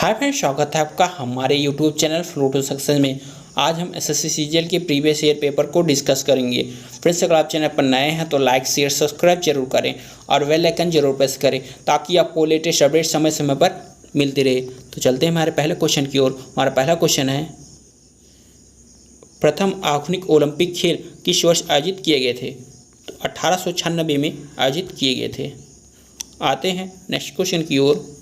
Hi friends, स्वागत है आपका हमारे YouTube channel flow to success में। आज हम एसएससी सीजीएल के प्रीवियस ईयर पेपर को डिस्कस करेंगे। फ्रेंड्स, अगर आप चैनल पर नए हैं तो लाइक शेयर सब्सक्राइब जरूर करें और बेल आइकन जरूर प्रेस करें ताकि आपको लेटेस्ट अपडेट समय समय पर मिलती रहे। तो चलते हैं हमारे पहले क्वेश्चन की ओर। हमारा पहला क्वेश्चन है, प्रथम आधुनिक ओलंपिक खेल किस वर्ष आयोजित किए गए थे? तो 1896 में आयोजित किए गए थे। आते हैं नेक्स्ट क्वेश्चन की ओर।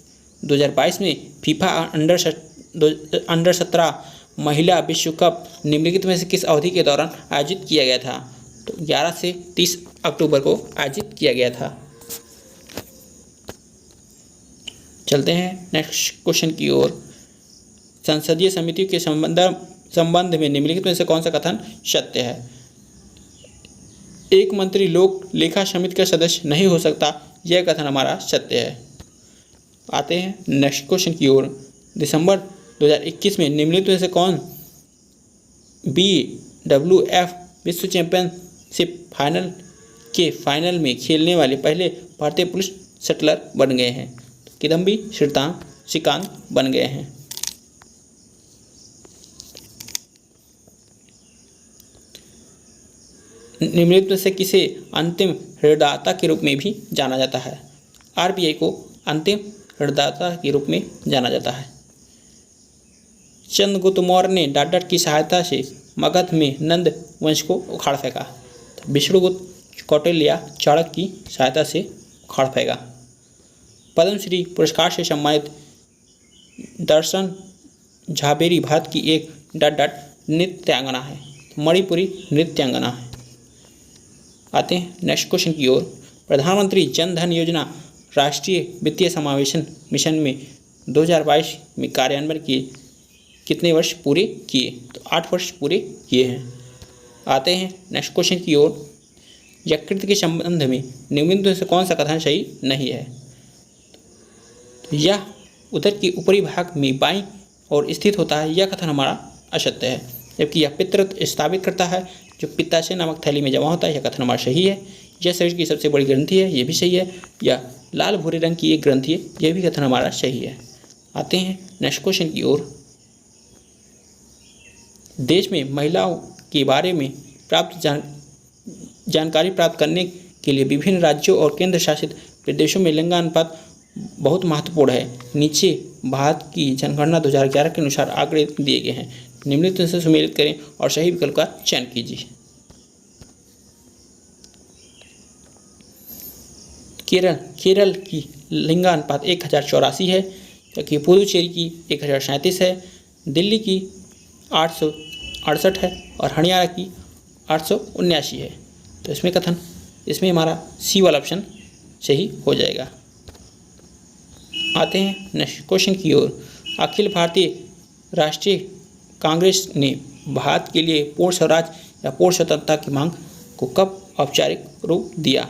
2022 में फीफा अंडर 17 महिला विश्व कप निम्नलिखित में से किस अवधि के दौरान आयोजित किया गया था? तो 11 से 30 अक्टूबर को आयोजित किया गया था। चलते हैं नेक्स्ट क्वेश्चन की ओर। संसदीय समिति के संबंध में निम्नलिखित में से कौन सा कथन सत्य है? एक मंत्री लोक लेखा समिति का सदस्य नहीं हो सकता, यह कथन हमारा सत्य है। आते हैं नेक्स्ट क्वेश्चन की ओर। दिसंबर 2021 में निम्नलिखित में से कौन BWF विश्व चैंपियनशिप फाइनल में खेलने वाले पहले भारतीय पुरुष शटलर बन गए हैं? तो किदम्बी श्रीकांत बन गए हैं। निम्नलिखित में से किसे अंतिम ऋणदाता के रूप में भी जाना जाता है? RBI को अंतिम ऋणदाता के रूप में जाना जाता है। चंद्रगुप्त मौर्य ने डाडर की सहायता से मगध में नंद वंश को उखाड़ फेंका। तो विष्णुगुप्त कौटिल्य चाणक्य की सहायता से उखाड़ फेंका। पद्मश्री पुरस्कार से सम्मानित दर्शन झाबेरी भारत की एक डाडर नृत्यांगना है, मणिपुरी नृत्यांगना है। आते हैं नेक्स्ट क्वेश्चन की ओर। प्रधानमंत्री जन धन योजना राष्ट्रीय वित्तीय समावेशन मिशन में 2022 में कार्यान्वयन के कितने वर्ष पूरे किए? तो 8 वर्ष पूरे किए हैं। आते हैं नेक्स्ट क्वेश्चन की ओर। यकृत के संबंध में निम्नलिखित में से कौन सा कथन सही नहीं है? तो यह उदर के ऊपरी भाग में बाईं ओर स्थित होता है, यह कथन हमारा असत्य है। जबकि यह पितृत्व स्थापित करता है, जो पित्ताशय नामक थैली में जमा होता है, यह कथन हमारा सही है। यह शरीर की सबसे बड़ी ग्रंथि है, यह भी सही है। यह लाल भूरे रंग की एक ग्रंथि है, यह भी कथन हमारा सही है। आते हैं नेक्स्ट क्वेश्चन की ओर। देश में महिलाओं के बारे में प्राप्त जानकारी प्राप्त करने के लिए विभिन्न राज्यों और केंद्र शासित प्रदेशों में लिंगानुपात बहुत महत्वपूर्ण है। नीचे भारत की जनगणना 2011 के अनुसार आंकड़े दिए गए हैं। निम्नलिखित से सुमेलित करें और सही विकल्प का चयन कीजिए। केरल की लिंगानुपात 1084 है, जबकि पुदुचेरी की 1037 है, दिल्ली की 868 है और हरियाणा की 879 है। तो इसमें हमारा सी वाला ऑप्शन सही हो जाएगा। आते हैं नेक्स्ट क्वेश्चन की ओर। अखिल भारतीय राष्ट्रीय कांग्रेस ने भारत के लिए पूर्ण स्वराज या पूर्ण स्वतंत्रता की मांग को कब औपचारिक रूप दिया?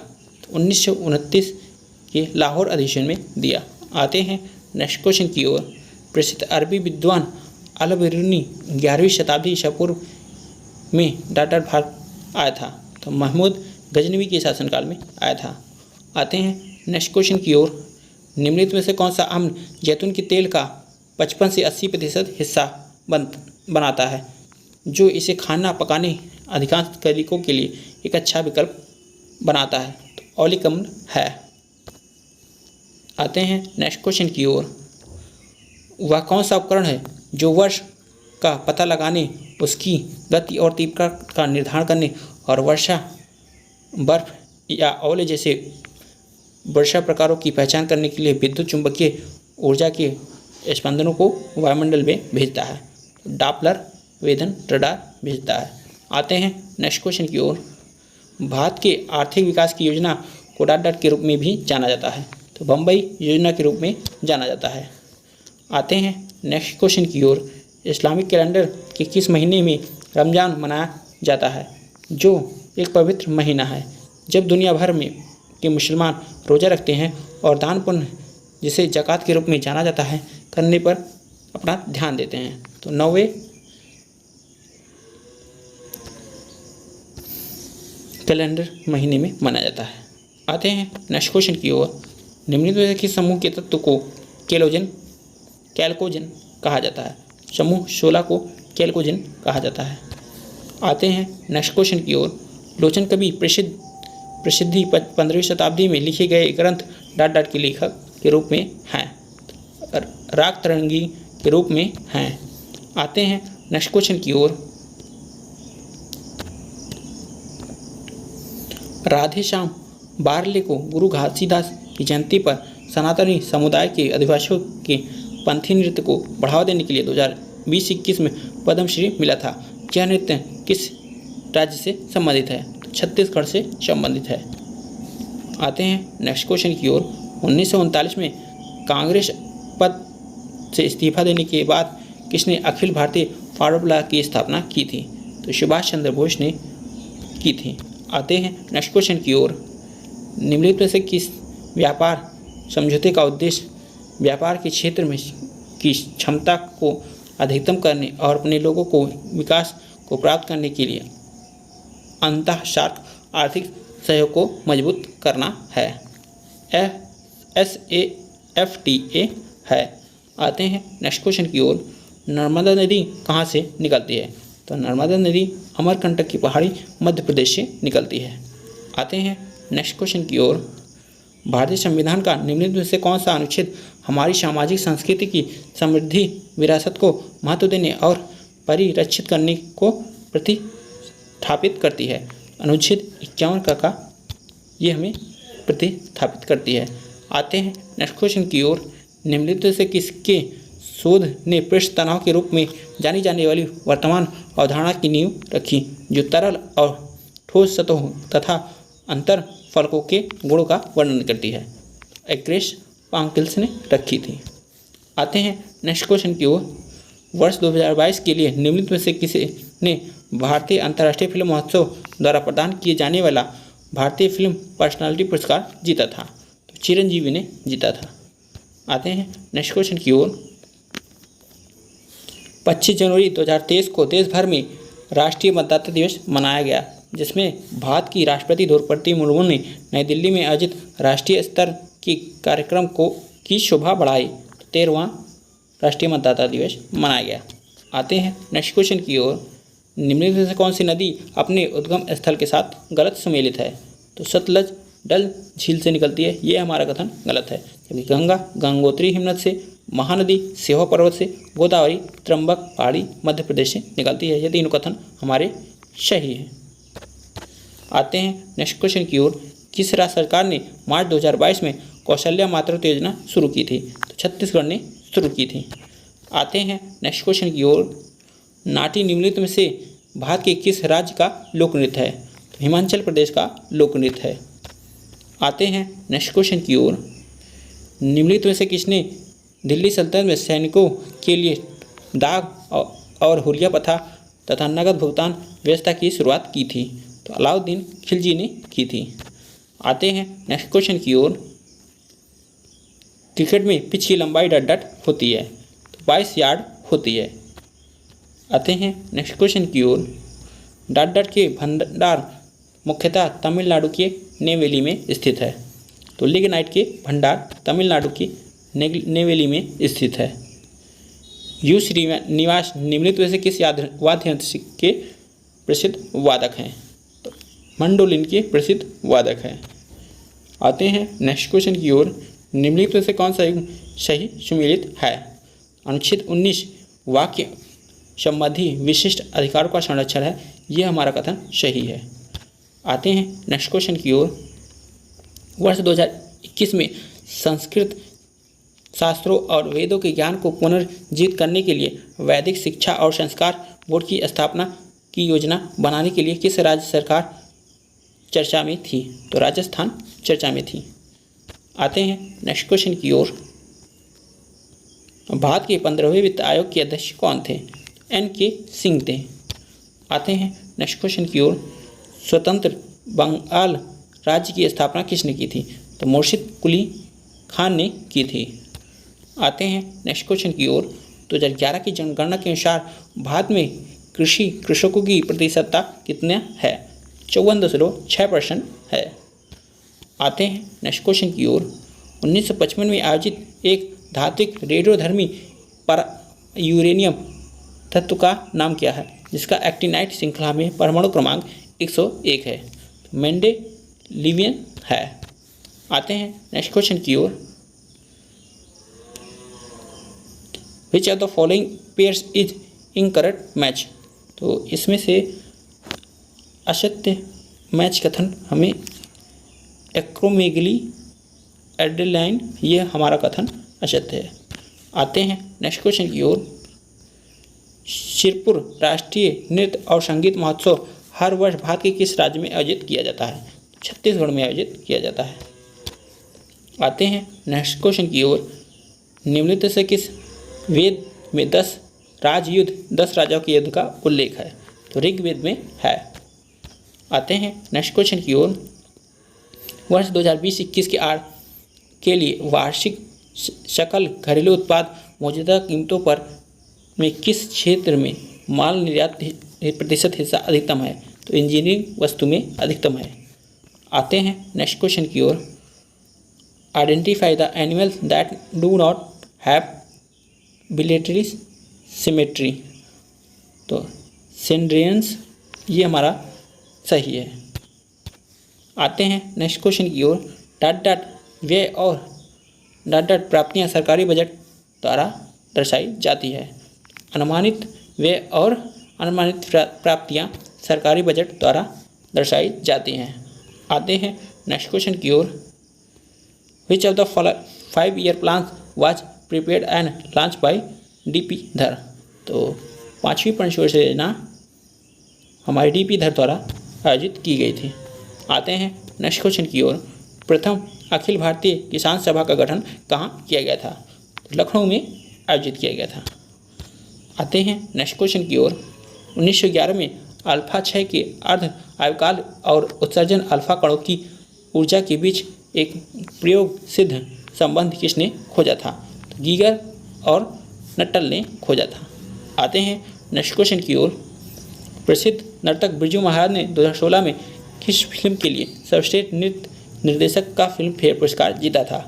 1929 के लाहौर अधिवेशन में दिया। आते हैं नेक्स्ट क्वेश्चन की ओर। प्रसिद्ध अरबी विद्वान अल बिरूनी 11वीं शताब्दी ईसा पूर्व में डाडर भारत आया था। तो महमूद गजनवी के शासनकाल में आया था। आते हैं नेक्स्ट क्वेश्चन की ओर। निम्नलिखित में से कौन सा अम्ल जैतून के तेल का 55 से 80% हिस्सा बनाता है, जो इसे खाना पकाने अधिकांश तरीकों के लिए एक अच्छा विकल्प बनाता है? तो ऑलिक अम्ल है। आते हैं नेक्स्ट क्वेश्चन की ओर। वह कौन सा उपकरण है जो वर्ष का पता लगाने, उसकी गति और तीव्रता का निर्धारण करने और वर्षा, बर्फ या ओले जैसे वर्षा प्रकारों की पहचान करने के लिए विद्युत चुंबकीय ऊर्जा के स्पंदनों को वायुमंडल में भेजता है? डॉपलर वेधन रडार भेजता है। आते हैं नेक्स्ट क्वेश्चन की ओर। भारत के आर्थिक विकास की योजना को डाडर के रूप में भी जाना जाता है, तो बम्बई योजना के रूप में जाना जाता है। आते हैं नेक्स्ट क्वेश्चन की ओर। इस्लामिक कैलेंडर के किस महीने में रमज़ान मनाया जाता है, जो एक पवित्र महीना है जब दुनिया भर में के मुसलमान रोज़ा रखते हैं और दान पुण्य, जिसे ज़कात के रूप में जाना जाता है, करने पर अपना ध्यान देते हैं? तो 9वें कैलेंडर महीने में मनाया जाता है। आते हैं नेक्स्ट क्वेश्चन की ओर। निम्नलिखित में से किस समूह के तत्व को केलोजन कैल्कोजेन कहा जाता है। समूह 16 को कैल्कोजेन कहा जाता है। आते हैं नेक्स्ट क्वेश्चन की ओर। लोचन कवि प्रसिद्धि 15वीं शताब्दी में लिखे गए ग्रंथ के लेखक के रूप में हैं। राग तरंगी के रूप में हैं। आते हैं नेक्स्ट क्वेश्चन की ओर। राधेश्याम बारले को गुरु घासीदास की जयंती पर सनातनी समुदाय के आदिवासियों के पंथी नृत्य को बढ़ावा देने के लिए 2020-21 में पद्मश्री मिला था। यह नृत्य किस राज्य से संबंधित है? तो छत्तीसगढ़ से संबंधित है। आते हैं नेक्स्ट क्वेश्चन की ओर। 1939 में कांग्रेस पद से इस्तीफा देने के बाद किसने अखिल भारतीय फॉरवर्ड ब्लॉक की स्थापना की थी? तो सुभाष चंद्र बोस ने की थी। आते हैं नेक्स्ट क्वेश्चन की ओर। निम्नलिखित में से किस व्यापार समझौते का उद्देश्य व्यापार के क्षेत्र में की क्षमता को अधिकतम करने और अपने लोगों को विकास को प्राप्त करने के लिए अंतःसार्क आर्थिक सहयोग को मजबूत करना है? SAFTA है। आते हैं नेक्स्ट क्वेश्चन की ओर। नर्मदा नदी कहाँ से निकलती है? तो नर्मदा नदी अमरकंटक की पहाड़ी मध्य प्रदेश से निकलती है। आते हैं नेक्स्ट क्वेश्चन की ओर। भारतीय संविधान का निम्नलिखित में से कौन सा अनुच्छेद हमारी सामाजिक संस्कृति की समृद्धि विरासत को महत्व देने और परिरक्षित करने को प्रतिस्थापित करती है? अनुच्छेद 51 का ये हमें प्रतिस्थापित करती है। आते हैं नेक्स्ट क्वेश्चन की ओर। निम्नलिखित से किसके शोध ने पृष्ठ तनाव के रूप में जानी जाने वाली वर्तमान अवधारणा की नींव रखी, जो तरल और ठोस सतहों तथा अंतर फलकों के गुणों का वर्णन करती है? एक्रेस पांकिल्स ने रखी थी। आते हैं नेक्स्ट क्वेश्चन की ओर। वर्ष 2022 के लिए निम्नलिखित में से किसी ने भारतीय अंतर्राष्ट्रीय फिल्म महोत्सव द्वारा प्रदान किए जाने वाला भारतीय फिल्म पर्सनालिटी पुरस्कार जीता था? तो चिरंजीवी ने जीता था। आते हैं नेक्स्ट क्वेश्चन की ओर। 25 जनवरी 2023 को देश भर में राष्ट्रीय मतदाता दिवस मनाया गया, जिसमें भारत की राष्ट्रपति द्रौपदी मुर्मू ने नई दिल्ली में आयोजित राष्ट्रीय स्तर के कार्यक्रम की शोभा बढ़ाई। 13वां राष्ट्रीय मतदाता दिवस मनाया गया। आते हैं नेक्स्ट क्वेश्चन की ओर। निम्नलिखित में से कौन सी नदी अपने उद्गम स्थल के साथ गलत सुमेलित है? तो सतलज डल झील से निकलती है, ये हमारा कथन गलत है। जबकि गंगा गंगोत्री हिमनद से, महानदी सेवा पर्वत से, गोदावरी त्रंबक पहाड़ी मध्य प्रदेश से निकलती है। ये तीनों कथन हमारे सही हैं। आते हैं नेक्स्ट क्वेश्चन की ओर। किस राज्य सरकार ने मार्च 2022 में कौशल्या मातृत्व योजना शुरू की थी? तो छत्तीसगढ़ ने शुरू की थी। आते हैं नेक्स्ट क्वेश्चन की ओर। नाटी निम्नलिखित में से भारत के किस राज्य का लोक नृत्य है? तो हिमाचल प्रदेश का लोक नृत्य है। आते हैं नेक्स्ट क्वेश्चन की ओर। निम्नलिखित में से किसने दिल्ली सल्तनत में सैनिकों के लिए डाक और हुलिया प्रथा तथा नगद भुगतान व्यवस्था की शुरुआत की थी? तो अलाउद्दीन खिलजी ने की थी। आते हैं नेक्स्ट क्वेश्चन की ओर। क्रिकेट में पिच की लंबाई डट होती है, तो 22 यार्ड होती है। आते हैं नेक्स्ट क्वेश्चन की ओर। डट के भंडार मुख्यतः तमिलनाडु के नेवेली में स्थित है, तो लिग्नाइट के भंडार तमिलनाडु की नेवेली में स्थित है। यू श्रीनिवास निम्नलिखित में से किस वाद्य यंत्र के प्रसिद्ध वादक हैं? तो मंडोलिन के प्रसिद्ध वादक हैं। आते हैं नेक्स्ट क्वेश्चन की ओर। निम्नलिखित में से कौन सा युग्म सही सुमेलित है? अनुच्छेद 19 वाक्य संबंधी विशिष्ट अधिकारों का संरक्षण है, यह हमारा कथन सही है। आते हैं नेक्स्ट क्वेश्चन की ओर। वर्ष 2021 में संस्कृत शास्त्रों और वेदों के ज्ञान को पुनर्जीवित करने के लिए वैदिक शिक्षा और संस्कार बोर्ड की स्थापना की योजना बनाने के लिए किस राज्य सरकार चर्चा में थी? तो राजस्थान चर्चा में थी। आते हैं नेक्स्ट क्वेश्चन की ओर। भारत के 15वें वित्त आयोग के अध्यक्ष कौन थे? NK सिंह थे। आते हैं नेक्स्ट क्वेश्चन की ओर। स्वतंत्र बंगाल राज्य की स्थापना किसने की थी? तो मुर्शिद कुली खान ने की थी। आते हैं नेक्स्ट क्वेश्चन की ओर। 2011 की जनगणना के अनुसार भारत में कृषकों की प्रतिशतता कितना है? 54.6% है। आते हैं नेक्स्ट क्वेश्चन की ओर। 1955 में आयोजित एक धात्विक रेडियोधर्मी पर यूरेनियम तत्व का नाम क्या है जिसका एक्टिनाइट श्रृंखला में परमाणु क्रमांक 101 है? मेंडेलिवियन है। आते हैं नेक्स्ट क्वेश्चन की ओर। Which of the following pairs is incorrect match? तो इसमें से असत्य मैच कथन हमें एक्रोमेगली एडेलाइन, ये हमारा कथन असत्य है। आते हैं नेक्स्ट क्वेश्चन की ओर। शिरपुर राष्ट्रीय नृत्य और संगीत महोत्सव हर वर्ष भारत के किस राज्य में आयोजित किया जाता है? छत्तीसगढ़ में आयोजित किया जाता है। आते हैं नेक्स्ट क्वेश्चन की ओर। निम्नलिखित से किस वेद में 10 राजयुद्ध 10 राजाओं के युद्ध का उल्लेख है? तो ऋग्वेद में है। आते हैं नेक्स्ट क्वेश्चन की ओर। वर्ष 2020-21 के लिए वार्षिक सकल घरेलू उत्पाद मौजूदा कीमतों पर में किस क्षेत्र में माल निर्यात प्रतिशत हिस्सा अधिकतम है? तो इंजीनियरिंग वस्तु में अधिकतम है। आते हैं नेक्स्ट क्वेश्चन की ओर। Identify the animals that do not have bilateral symmetry. तो सेंड्रियंस ये हमारा सही है। आते हैं नेक्स्ट क्वेश्चन की ओर। डॉट डॉट व्यय और डॉट डॉट प्राप्तियाँ सरकारी बजट द्वारा दर्शाई जाती है। अनुमानित व्यय और अनुमानित प्राप्तियाँ सरकारी बजट द्वारा दर्शाई जाती हैं। आते हैं नेक्स्ट क्वेश्चन की ओर। Which of the 5 year plan was prepared and launch by DP Dhar? तो 5वीं पंचवर्षीय योजना हमारी डीपी धर द्वारा आयोजित की गई थी। आते हैं नेक्स्ट क्वेश्चन की ओर। प्रथम अखिल भारतीय किसान सभा का गठन कहाँ किया गया था? तो लखनऊ में आयोजित किया गया था। आते हैं नेक्स्ट क्वेश्चन की ओर। 1911 में अल्फा 6 के अर्ध आयुकाल और उत्सर्जन अल्फा कणों की ऊर्जा के बीच एक प्रयोग सिद्ध संबंध किसने खोजा था? तो गीगर और नट्टल ने खोजा था। आते हैं नेक्स्ट क्वेश्चन की ओर। प्रसिद्ध नर्तक बिरजू महाराज ने 2016 में किस फिल्म के लिए सर्वश्रेष्ठ नृत्य निर्देशक का फिल्म फेयर पुरस्कार जीता था?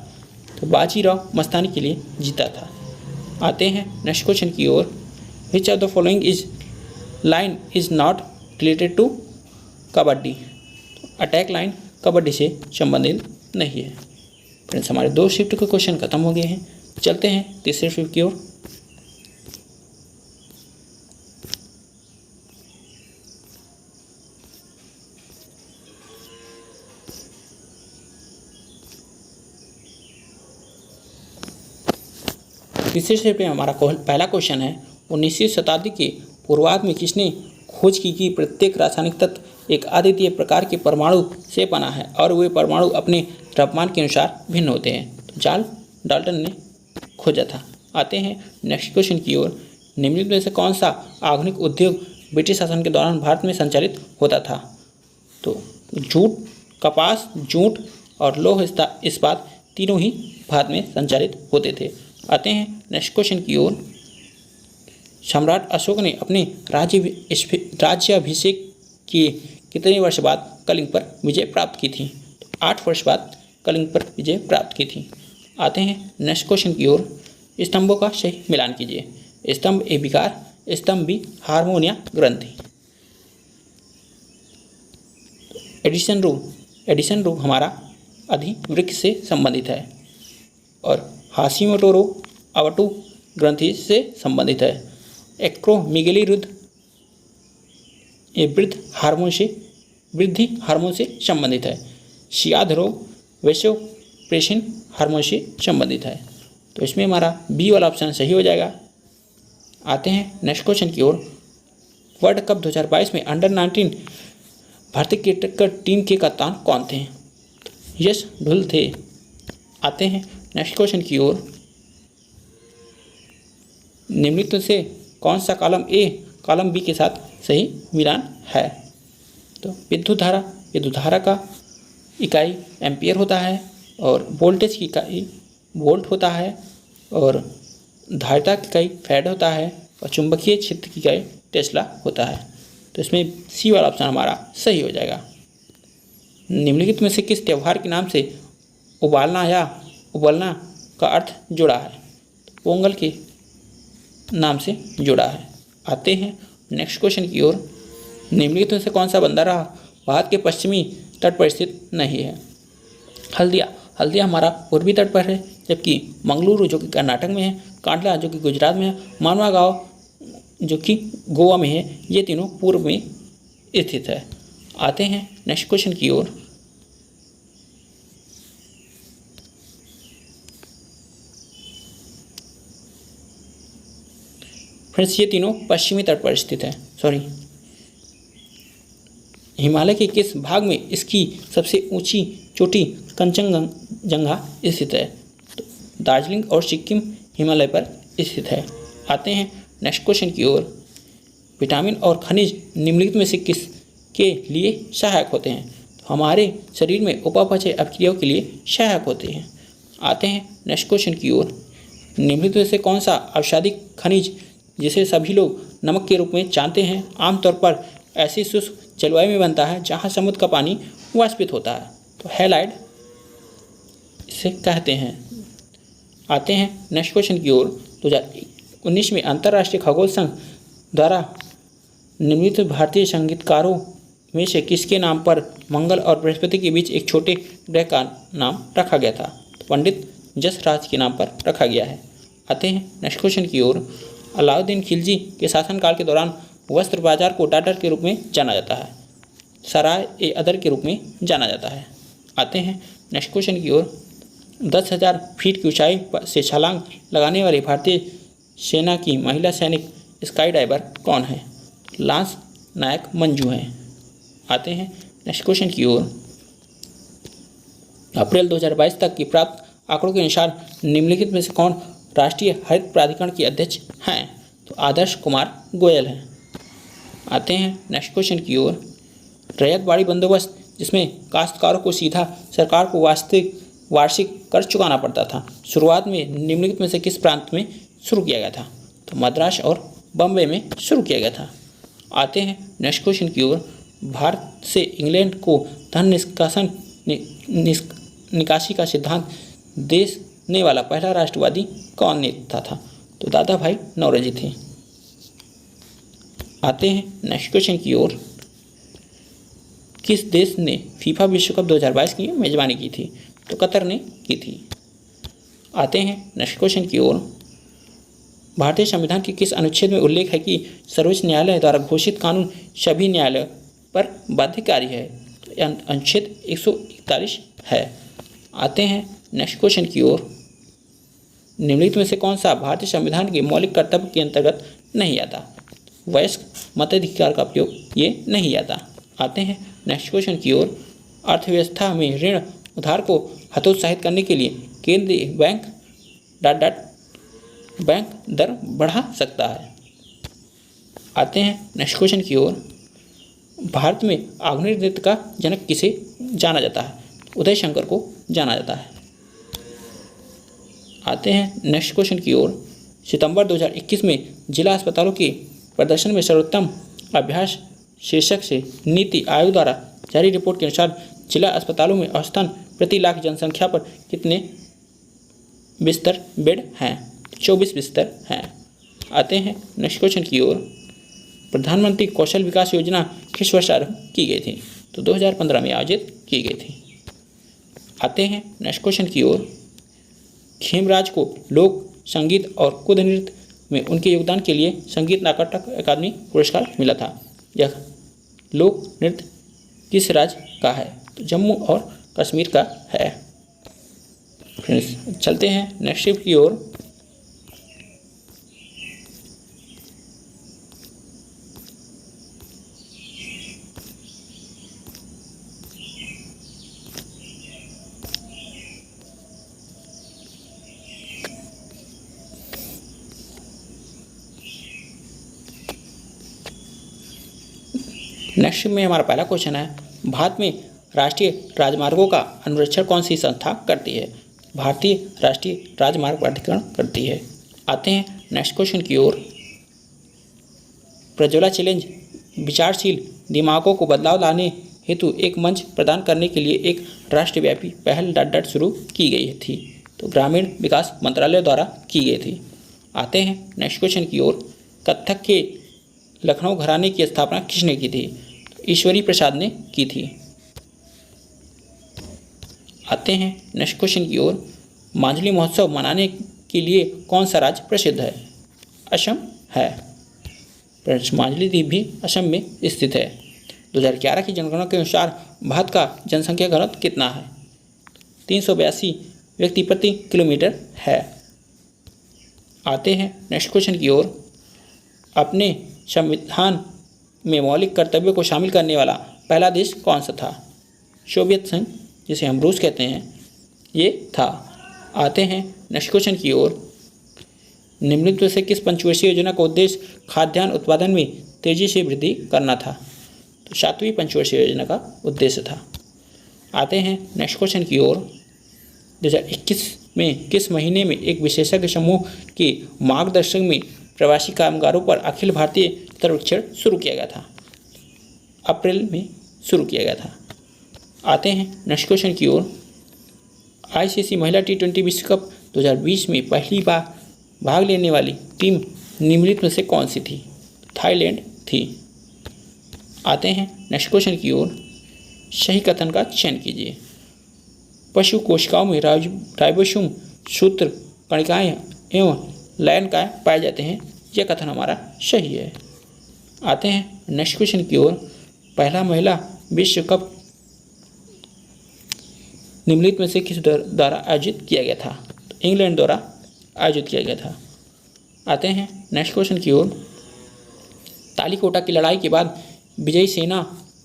तो बाजीराव मस्तानी के लिए जीता था। आते हैं नेक्स्ट क्वेश्चन की ओर। Which of the following is line is not related to kabaddi? Attack line kabaddi से संबंधित नहीं है। फ्रेंड्स, हमारे 2 शिफ्ट के क्वेश्चन खत्म हो गए हैं। चलते हैं तीसरे शिफ्ट की ओर। तीसरे शिफ्ट में हमारा पहला क्वेश्चन है 19वीं शताब्दी के पूर्वार्ध में किसने खोज की कि प्रत्येक रासायनिक तत्व एक अद्वितीय प्रकार के परमाणु से बना है और वे परमाणु अपने द्रव्यमान के अनुसार भिन्न होते हैं? तो चार्ल्स डाल्टन ने खोजा था। आते हैं नेक्स्ट क्वेश्चन की ओर। निम्नलिखित में से कौन सा आधुनिक उद्योग ब्रिटिश शासन के दौरान भारत में संचालित होता था? तो जूट, कपास, जूट और लौह इस्पात तीनों ही भारत में संचालित होते थे। आते हैं नेक्स्ट क्वेश्चन की ओर। सम्राट अशोक ने अपने राज्याभिषेक के कितने वर्ष बाद कलिंग पर विजय प्राप्त की थी? 8 वर्ष बाद कलिंग पर विजय प्राप्त की थी। आते हैं नेक्स्ट क्वेश्चन की ओर। स्तंभों का सही मिलान कीजिए। स्तंभ ए विकार, स्तंभ बी हार्मोनिया ग्रंथि। एडिशन रूप हमारा अधिवृक्ष से संबंधित है और हाशिमोटो अवटु ग्रंथि से संबंधित है। एक्रोमेगली रुद्ध ये वृद्धि हार्मोन से संबंधित है। शियाद रोग वैसोप्रेसिन हार्मोन से संबंधित है। तो इसमें हमारा बी वाला ऑप्शन सही हो जाएगा। आते हैं नेक्स्ट क्वेश्चन की ओर। वर्ल्ड कप 2022 में अंडर 19 भारतीय क्रिकेट टीम के कप्तान कौन थे? यश ढुल थे। आते हैं नेक्स्ट क्वेश्चन की ओर। निम्नलिखित से कौन सा कॉलम ए कॉलम बी के साथ सही मिलान है? तो विद्युत धारा का इकाई एम्पियर होता है और वोल्टेज की इकाई वोल्ट होता है और धारिता की इकाई फैराड होता है और चुंबकीय क्षेत्र की इकाई टेस्ला होता है। तो इसमें सी वाला ऑप्शन हमारा सही हो जाएगा। निम्नलिखित में से किस त्यौहार के नाम से उबालना या उबलना का अर्थ जुड़ा है? पोंगल के नाम से जुड़ा है। आते हैं नेक्स्ट क्वेश्चन की ओर। निम्नलिखित में से कौन सा बंदरगाह भारत के पश्चिमी तट पर स्थित नहीं है? हल्दिया। हल्दिया हमारा पूर्वी तट पर है, जबकि मंगलुरु जो कि कर्नाटक में है, कांडला जो कि गुजरात में है, मानवा गाँव जो कि गोवा में है, ये तीनों पूर्व में स्थित है। आते हैं नेक्स्ट क्वेश्चन की ओर। फ्रेंड्स ये तीनों पश्चिमी तट पर स्थित है। हिमालय के किस भाग में इसकी सबसे ऊंची चोटी कंचनजंगा स्थित है? तो दार्जिलिंग और सिक्किम हिमालय पर स्थित है। आते हैं नेक्स्ट क्वेश्चन की ओर। विटामिन और खनिज निम्नलिखित में से किसके लिए सहायक होते हैं? तो हमारे शरीर में उपापचय अपक्रियाओं के लिए सहायक होते हैं। आते हैं नेक्स्ट क्वेश्चन की ओर। निम्नलिखित में से कौन सा आवश्यक खनिज जिसे सभी लोग नमक के रूप में जानते हैं, आमतौर पर ऐसी शुष्क जलवायु में बनता है जहां समुद्र का पानी वाष्पित होता है? तो हैलाइड इसे कहते हैं। आते हैं नेक्स्ट क्वेश्चन की ओर। 2019 में अंतर्राष्ट्रीय खगोल संघ द्वारा निम्नलिखित भारतीय संगीतकारों में से किसके नाम पर मंगल और बृहस्पति के बीच एक छोटे ग्रह का नाम रखा गया था? तो पंडित जसराज के नाम पर रखा गया है। आते हैं नेक्स्ट क्वेश्चन की ओर। अलाउद्दीन खिलजी के शासनकाल के दौरान वस्त्र बाजार को डाडर के रूप में जाना जाता है, सराय ए अदर के रूप में जाना जाता है। आते हैं नेक्स्ट क्वेश्चन की ओर। 10,000 फीट की ऊंचाई से छलांग लगाने वाली भारतीय सेना की महिला सैनिक स्काई डाइवर कौन है? लांस नायक मंजू हैं। आते हैं नेक्स्ट क्वेश्चन की ओर। अप्रैल 2022 तक की प्राप्त आंकड़ों के अनुसार निम्नलिखित में से कौन राष्ट्रीय हरित प्राधिकरण के अध्यक्ष हैं? तो आदर्श कुमार गोयल हैं। आते हैं नेक्स्ट क्वेश्चन की ओर। रैयत बाड़ी बंदोबस्त, जिसमें काश्तकारों को सीधा सरकार को वार्षिक कर चुकाना पड़ता था, शुरुआत में निम्नलिखित में से किस प्रांत में शुरू किया गया था? तो मद्रास और बम्बई में शुरू किया गया था। आते हैं नेक्स्ट क्वेश्चन की ओर। भारत से इंग्लैंड को धन निकासी का सिद्धांत देने वाला पहला राष्ट्रवादी कौन नेता था? तो दादा भाई नौरोजी थे। आते हैं नेक्स्ट क्वेश्चन की ओर। किस देश ने फीफा विश्व कप 2022 की मेजबानी की थी? तो कतर ने की थी। आते हैं नेक्स्ट क्वेश्चन की ओर। भारतीय संविधान के किस अनुच्छेद में उल्लेख है कि सर्वोच्च न्यायालय द्वारा घोषित कानून सभी न्यायालयों पर बाध्यकारी है? तो अनुच्छेद 141 है। आते हैं नेक्स्ट क्वेश्चन की ओर। निम्नलिखित में से कौन सा भारतीय संविधान के मौलिक कर्तव्य के अंतर्गत नहीं आता? वयस्क मताधिकार का उपयोग ये नहीं आता। आते हैं नेक्स्ट क्वेश्चन की ओर। अर्थव्यवस्था में ऋण उधार को हतोत्साहित करने के लिए केंद्रीय बैंक बैंक दर बढ़ा सकता है। आते हैं नेक्स्ट क्वेश्चन की ओर। भारत में आधुनिक नृत्य का जनक किसे जाना जाता है? उदय शंकर को जाना जाता है। आते हैं नेक्स्ट क्वेश्चन की ओर। सितंबर 2021 में जिला अस्पतालों के प्रदर्शन में सर्वोत्तम अभ्यास शीर्षक से नीति आयोग द्वारा जारी रिपोर्ट के अनुसार जिला अस्पतालों में औसतन प्रति लाख जनसंख्या पर कितने बिस्तर बेड हैं? 24 बिस्तर हैं। आते हैं नेक्स्ट क्वेश्चन की ओर। प्रधानमंत्री कौशल विकास योजना किस वर्ष आरंभ की गई थी? तो 2015 में आयोजित की गई थी। आते हैं नेक्स्ट क्वेश्चन की ओर। खेमराज को लोक संगीत और कुद नृत्य में उनके योगदान के लिए संगीत नाटक अकादमी पुरस्कार मिला था। यह लोक नृत्य किस राज्य का है? तो जम्मू और कश्मीर का है। फ्रेंड्स चलते हैं नेक्स्ट शिफ्ट की ओर। नेक्स्ट में हमारा पहला क्वेश्चन है, भारत में राष्ट्रीय राजमार्गों का अनुरक्षण कौन सी संस्था करती है? भारतीय राष्ट्रीय राजमार्ग प्राधिकरण करती है। आते हैं नेक्स्ट क्वेश्चन की ओर। प्रज्वला चैलेंज विचारशील दिमागों को बदलाव लाने हेतु एक मंच प्रदान करने के लिए एक राष्ट्रव्यापी पहल शुरू की गई थी। तो ग्रामीण विकास मंत्रालय द्वारा की गई थी। आते हैं नेक्स्ट क्वेश्चन की ओर। कथक के लखनऊ घराने की स्थापना किसने की थी? ईश्वरी प्रसाद ने की थी। आते हैं नेक्स्ट क्वेश्चन की ओर। माजुली महोत्सव मनाने के लिए कौन सा राज्य प्रसिद्ध है? असम है। माजुली द्वीप भी असम में स्थित है। 2011 की जनगणना के अनुसार भारत का जनसंख्या घनत्व कितना है? 382 व्यक्ति प्रति किलोमीटर है। आते हैं नेक्स्ट क्वेश्चन की ओर। अपने संविधान में मौलिक कर्तव्यों को शामिल करने वाला पहला देश कौन सा था? सोवियत संघ, जिसे हम रूस कहते हैं, ये था। आते हैं नेक्स्ट क्वेश्चन की ओर। निम्नलिखित से किस पंचवर्षीय योजना का उद्देश्य खाद्यान्न उत्पादन में तेजी से वृद्धि करना था? तो 7वीं पंचवर्षीय योजना का उद्देश्य था। आते हैं नेक्स्ट क्वेश्चन की ओर। 2021 में किस महीने में एक विशेषज्ञ समूह के मार्गदर्शन में प्रवासी कामगारों पर अखिल भारतीय सर्वेक्षण शुरू किया गया था? अप्रैल में शुरू किया गया था। आते हैं नेक्स्ट क्वेश्चन की ओर। आईसीसी महिला T20 विश्व कप 2020 में पहली बार भाग लेने वाली टीम निम्नलिखित में से कौन सी थी? थाईलैंड थी। आते हैं नेक्स्ट क्वेश्चन की ओर। सही कथन का चयन कीजिए। पशु कोशिकाओं में राइबोसोम, सूत्र कणिकाएं एवं लयनकाएं पाए जाते हैं। यह कथन हमारा सही है। आते हैं नेक्स्ट क्वेश्चन की ओर। पहला महिला विश्व कप निम्नलिखित में से किस द्वारा आयोजित किया गया था? तो इंग्लैंड द्वारा आयोजित किया गया था। आते हैं नेक्स्ट क्वेश्चन की ओर। तालीकोटा की लड़ाई के बाद विजयी सेना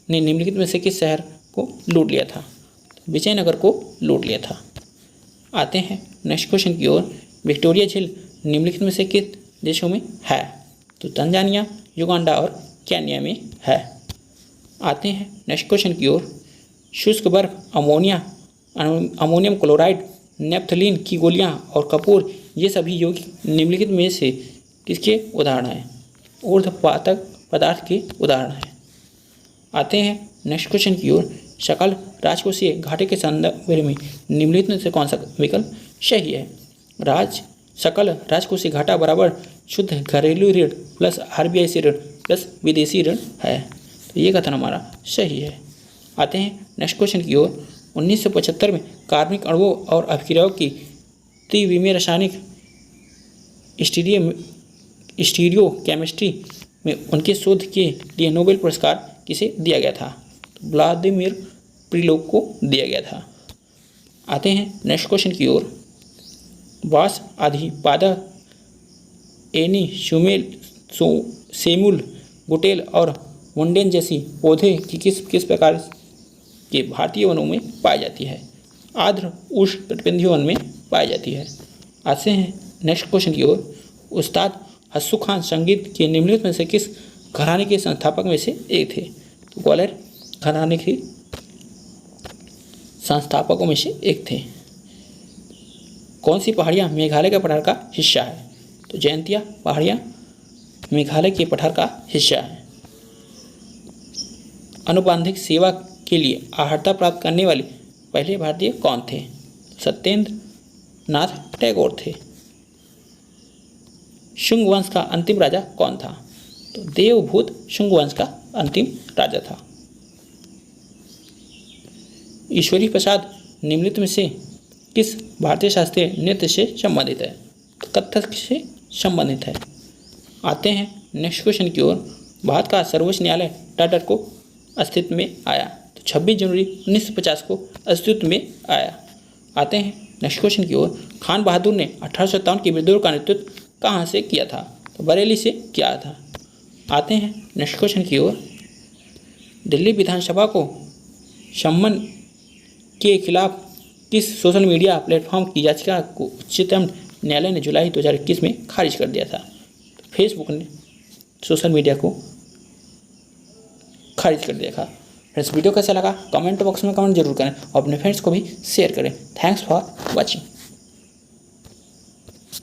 ने निम्नलिखित में से किस शहर को लूट लिया था? विजयनगर को लूट लिया था। आते हैं नेक्स्ट क्वेश्चन की ओर। विक्टोरिया झील निम्नलिखित में से किस देशों में है? तो तंजानिया, युगांडा और केन्या में है। आते हैं नेक्स्ट क्वेश्चन की ओर। शुष्क बर्फ, अमोनियम क्लोराइड, नेप्थलीन की गोलियां और कपूर, ये सभी यौगिक निम्नलिखित में से किसके उदाहरण हैं? ऊर्ध्वपातक पदार्थ के उदाहरण हैं। आते हैं नेक्स्ट क्वेश्चन की ओर। सकल राजकोषीय घाटे के संदर्भ में निम्नलिखित में से कौन सा विकल्प सही है? सकल राजकोषीय घाटा बराबर शुद्ध घरेलू ऋण प्लस RBI से ऋण प्लस विदेशी ऋण है। तो ये कथन हमारा सही है। आते हैं नेक्स्ट क्वेश्चन की ओर। 1975 में कार्बनिक अणुओं और अभिक्रियाओं की त्रिविमीय रासायनिक स्टीरियो केमिस्ट्री में उनके शोध के लिए नोबेल पुरस्कार किसे दिया गया था? तो व्लादिमीर प्रिलोक को दिया गया था। आते हैं नेक्स्ट क्वेश्चन की ओर। वास आधिपादा, एनी, सेमुल, गुटेल और मुंडेन जैसी पौधे की किस प्रकार के भारतीय वनों में पाई जाती है? आर्द्र उष्ण कटिबंधीय वन में पाई जाती है। आते हैं नेक्स्ट क्वेश्चन की ओर। उस्ताद हस्सू खान संगीत के निम्नलिखित में से किस घराने के संस्थापक में से एक थे? तो ग्वालियर घराने के संस्थापकों में से एक थे। कौन सी पहाड़ियाँ मेघालय के पठार का हिस्सा है? तो जयंतिया पहाड़ियाँ मेघालय के पठार का हिस्सा है। अनुबंधिक सेवा के लिए अर्हता प्राप्त करने वाले पहले भारतीय कौन थे? सत्येंद्र नाथ टैगोर थे। शुंग वंश का अंतिम राजा कौन था? तो देवभूत शुंग वंश का अंतिम राजा था। ईश्वरी प्रसाद निम्नलिखित में से किस भारतीय शास्त्रीय नृत्य से संबंधित है? तो कथक से संबंधित है। आते हैं नेक्स्ट क्वेश्चन की ओर। भारत का सर्वोच्च न्यायालय टाटा को अस्तित्व में आया? तो 26 जनवरी 1950 को अस्तित्व में आया। आते हैं नेक्स्ट क्वेश्चन की ओर। खान बहादुर ने 1857 के विद्रोह का नेतृत्व कहाँ से किया था? तो बरेली से किया था। आते हैं नेक्स्ट क्वेश्चन की ओर। दिल्ली विधानसभा को सम्मन के खिलाफ किस सोशल मीडिया प्लेटफॉर्म की याचिका को उच्चतम न्यायालय ने जुलाई 2021 में खारिज कर दिया था? तो फेसबुक ने सोशल मीडिया को खारिज कर दिया था। फ्रेंड्स, वीडियो कैसा लगा कमेंट बॉक्स में कमेंट जरूर करें और अपने फ्रेंड्स को भी शेयर करें। Thanks for watching.